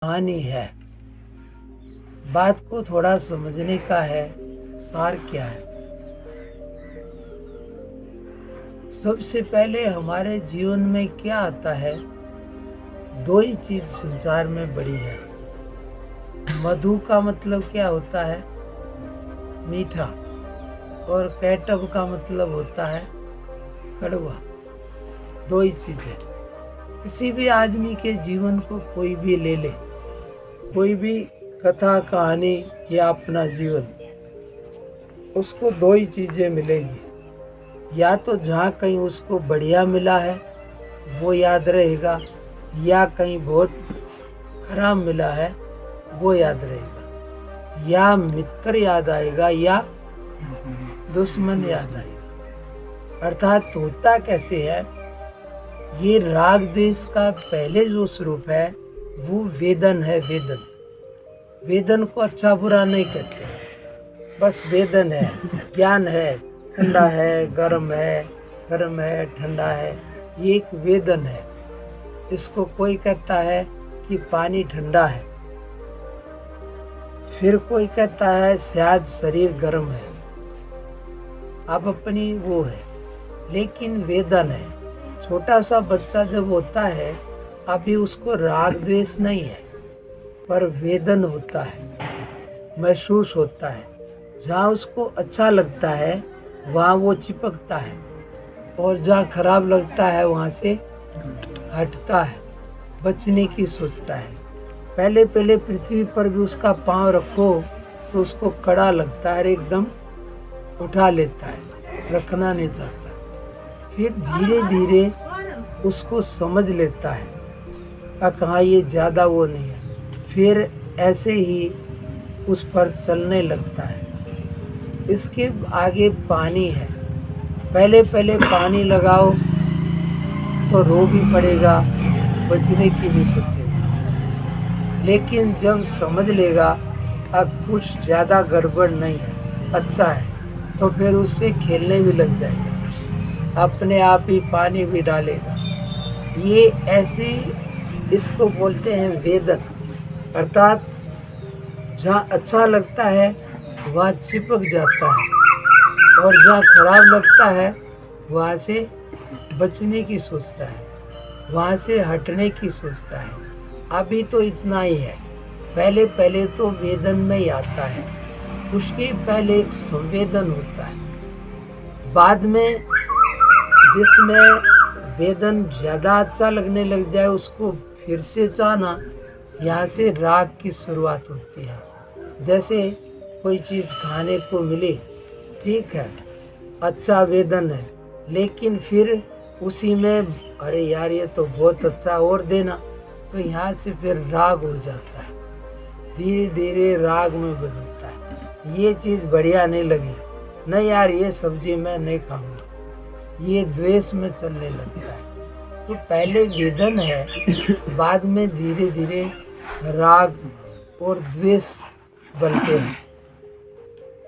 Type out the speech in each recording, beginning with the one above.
कहानी है। बात को थोड़ा समझने का है। सार क्या है? सबसे पहले हमारे जीवन में क्या आता है? दो ही चीज संसार में बड़ी है। मधु का मतलब क्या होता है? मीठा। और कैटब का मतलब होता है कड़वा। दो ही चीजें। किसी भी आदमी के जीवन को कोई भी ले ले, कोई भी कथा कहानी या अपना जीवन, उसको दो ही चीजें मिलेंगी। या तो जहाँ कहीं उसको बढ़िया मिला है वो याद रहेगा, या कहीं बहुत खराब मिला है वो याद रहेगा। या मित्र याद आएगा या दुश्मन याद आएगा। अर्थात होता कैसे है, ये राग द्वेष का पहले जो स्वरूप है वो वेदन है। वेदन वेदन को अच्छा बुरा नहीं कहते, बस वेदन है, ज्ञान है। ठंडा है, गर्म है, ठंडा है, ये एक वेदन है। इसको कोई कहता है कि पानी ठंडा है, फिर कोई कहता है शायद शरीर गर्म है। अब अपनी वो है, लेकिन वेदन है। छोटा सा बच्चा जब होता है, अभी उसको राग द्वेष नहीं है, पर वेदन होता है, महसूस होता है। जहाँ उसको अच्छा लगता है वहाँ वो चिपकता है, और जहाँ खराब लगता है वहाँ से हटता है, बचने की सोचता है। पहले पहले पृथ्वी पर भी उसका पांव रखो तो उसको कड़ा लगता है, एकदम उठा लेता है, रखना नहीं चाहता। फिर धीरे धीरे उसको समझ लेता है, कहाँ ये ज़्यादा वो नहीं है, फिर ऐसे ही उस पर चलने लगता है। इसके आगे पानी है। पहले पहले पानी लगाओ तो रो भी पड़ेगा, बचने की भी सोचेगा। लेकिन जब समझ लेगा अब कुछ ज़्यादा गड़बड़ नहीं है, अच्छा है, तो फिर उससे खेलने भी लग जाएगा, अपने आप ही पानी भी डालेगा। ये ऐसे, इसको बोलते हैं वेदन। अर्थात जहाँ अच्छा लगता है वहाँ चिपक जाता है, और जहाँ खराब लगता है वहाँ से बचने की सोचता है, वहाँ से हटने की सोचता है। अभी तो इतना ही है। पहले पहले तो वेदन में ही आता है, उसके पहले एक संवेदन होता है। बाद में जिसमें वेदन ज़्यादा अच्छा लगने लग जाए, उसको फिर से चाहना, यहाँ से राग की शुरुआत होती है। जैसे कोई चीज़ खाने को मिले, ठीक है, अच्छा वेदन है, लेकिन फिर उसी में अरे यार ये तो बहुत अच्छा, और देना, तो यहाँ से फिर राग हो जाता है, धीरे धीरे राग में बदलता है। ये चीज़ बढ़िया नहीं लगी, नहीं यार ये सब्जी मैं नहीं खाऊंगा, ये द्वेष में चलने लगता है। तो पहले वेदन है, बाद में धीरे धीरे राग और द्वेष बनते हैं।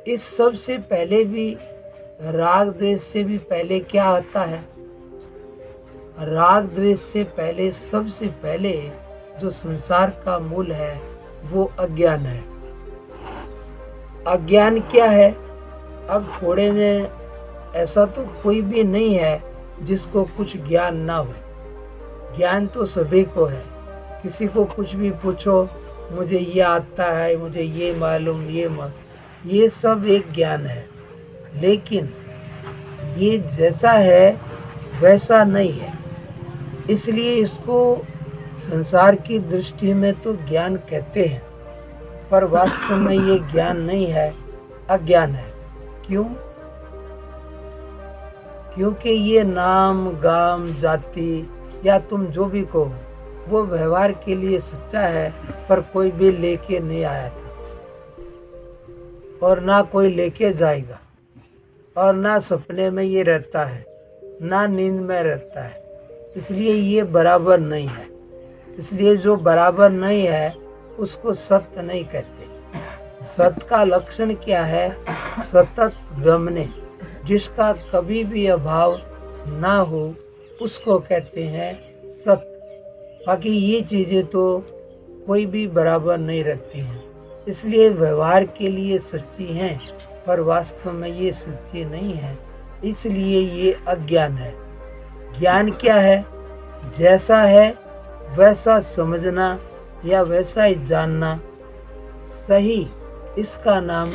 इस सब से पहले भी, राग द्वेष से भी पहले क्या आता है? राग द्वेष से पहले, सबसे पहले जो संसार का मूल है वो अज्ञान है। अज्ञान क्या है? अब थोड़े में ऐसा तो कोई भी नहीं है जिसको कुछ ज्ञान ना हो। ज्ञान तो सभी को है। किसी को कुछ भी पूछो, मुझे ये आता है, मुझे ये मालूम, ये सब एक ज्ञान है। लेकिन ये जैसा है वैसा नहीं है, इसलिए इसको संसार की दृष्टि में तो ज्ञान कहते हैं, पर वास्तव में ये ज्ञान नहीं है, अज्ञान है। क्यों? क्योंकि ये नाम, गाम, जाति या तुम जो भी कहो, वो व्यवहार के लिए सच्चा है, पर कोई भी लेके नहीं आया था, और ना कोई लेके जाएगा, और ना सपने में ये रहता है, ना नींद में रहता है। इसलिए ये बराबर नहीं है। इसलिए जो बराबर नहीं है उसको सत्य नहीं कहते। सत्य का लक्षण क्या है? सतत गमने, जिसका कभी भी अभाव ना हो, उसको कहते हैं सत्य। बाकी ये चीज़ें तो कोई भी बराबर नहीं रखती हैं। इसलिए व्यवहार के लिए सच्ची हैं, पर वास्तव में ये सच्ची नहीं है। इसलिए ये अज्ञान है। ज्ञान क्या है? जैसा है वैसा समझना या वैसा ही जानना, सही, इसका नाम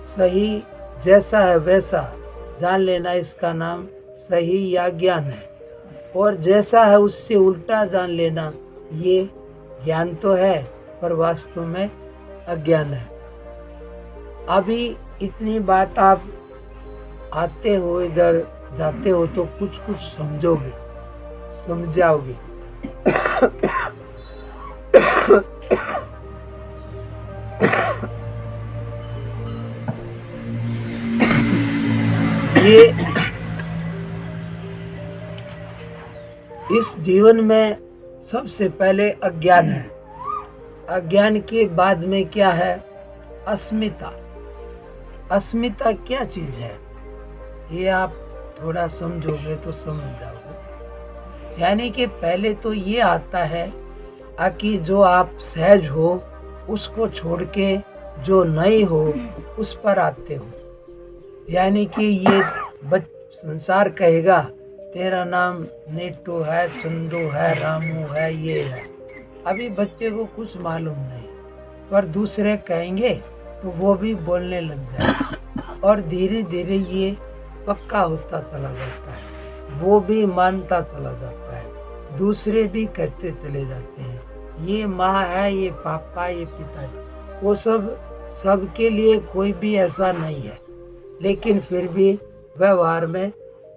सही, जैसा है वैसा जान लेना, इसका नाम सही या ज्ञान है। और जैसा है उससे उल्टा जान लेना, ये ज्ञान तो है, पर वास्तव में अज्ञान है। अभी इतनी बात आप आते हो, इधर जाते हो तो कुछ कुछ समझोगे, समझाओगे। ये इस जीवन में सबसे पहले अज्ञान है। अज्ञान के बाद में क्या है? अस्मिता। अस्मिता क्या चीज है? ये आप थोड़ा समझोगे तो समझ जाओगे। यानी कि पहले तो ये आता है कि जो आप सहज हो उसको छोड़ के जो नहीं हो उस पर आते हो। यानी कि ये संसार कहेगा तेरा नाम नेटू है, चंदू है, रामू है, ये है। अभी बच्चे को कुछ मालूम नहीं, पर दूसरे कहेंगे तो वो भी बोलने लग जाए और धीरे धीरे ये पक्का होता चला जाता है। वो भी मानता चला जाता है, दूसरे भी कहते चले जाते हैं ये माँ है, ये पापा, ये पिताजी। वो सबके लिए कोई भी ऐसा नहीं है, लेकिन फिर भी व्यवहार में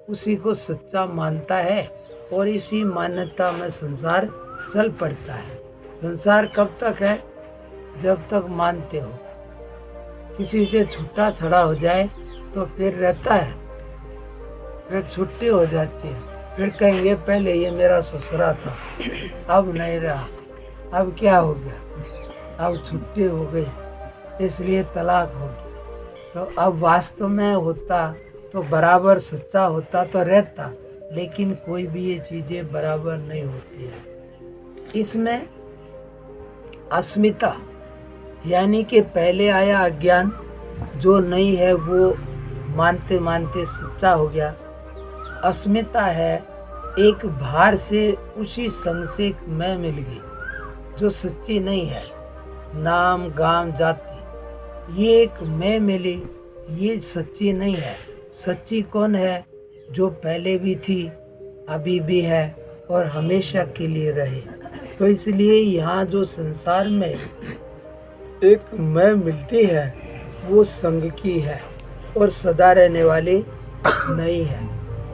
उसी को सच्चा मानता है और इसी मान्यता में संसार चल पड़ता है। संसार कब तक है? जब तक मानते हो। किसी से छुट्टा छड़ा हो जाए तो फिर रहता है, फिर छुट्टी हो जाती है, फिर कहेंगे पहले ये मेरा ससुरा था, अब नहीं रहा, अब क्या हो गया, अब छुट्टी हो गई इसलिए तलाक हो गई। तो अब वास्तव में होता तो बराबर सच्चा होता तो रहता, लेकिन कोई भी ये चीज़ें बराबर नहीं होती है। इसमें अस्मिता यानी कि पहले आया अज्ञान, जो नहीं है वो मानते मानते सच्चा हो गया। अस्मिता है एक भार से उसी संग से एक मैं मिल गई जो सच्ची नहीं है। नाम गाम जाति ये एक मैं मिली, ये सच्ची नहीं है। सच्ची कौन है? जो पहले भी थी, अभी भी है और हमेशा के लिए रहे। तो इसलिए यहाँ जो संसार में एक मैं मिलती है वो संग की है और सदा रहने वाली नहीं है।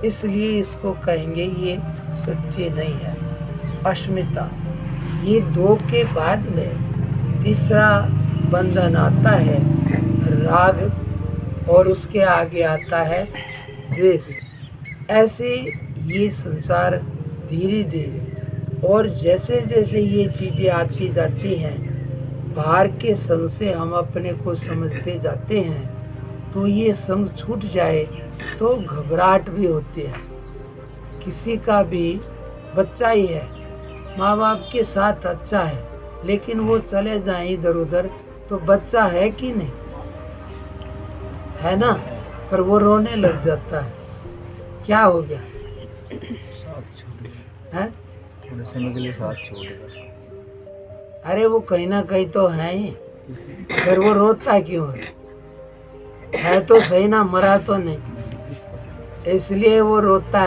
इसलिए इसको कहेंगे ये सच्ची नहीं है। अस्मिता। ये दो के बाद में तीसरा बंधन आता है राग, और उसके आगे आता है द्वेष। ऐसे ये संसार धीरे धीरे और जैसे जैसे ये चीज़ें आती जाती हैं, बाहर के संग से हम अपने को समझते जाते हैं, तो ये संग छूट जाए तो घबराहट भी होती है। किसी का भी बच्चा ही है, माँ बाप के साथ अच्छा है, लेकिन वो चले जाएं इधर उधर तो बच्चा है कि नहीं है ना, पर वो रोने लग जाता है। क्या हो गया? है थोड़े समय के लिए साथ छोड़ेगा। अरे वो कहीं ना कहीं तो है ही, फिर वो रोता क्यों है तो सही ना, मरा तो नहीं, इसलिए वो रोता है।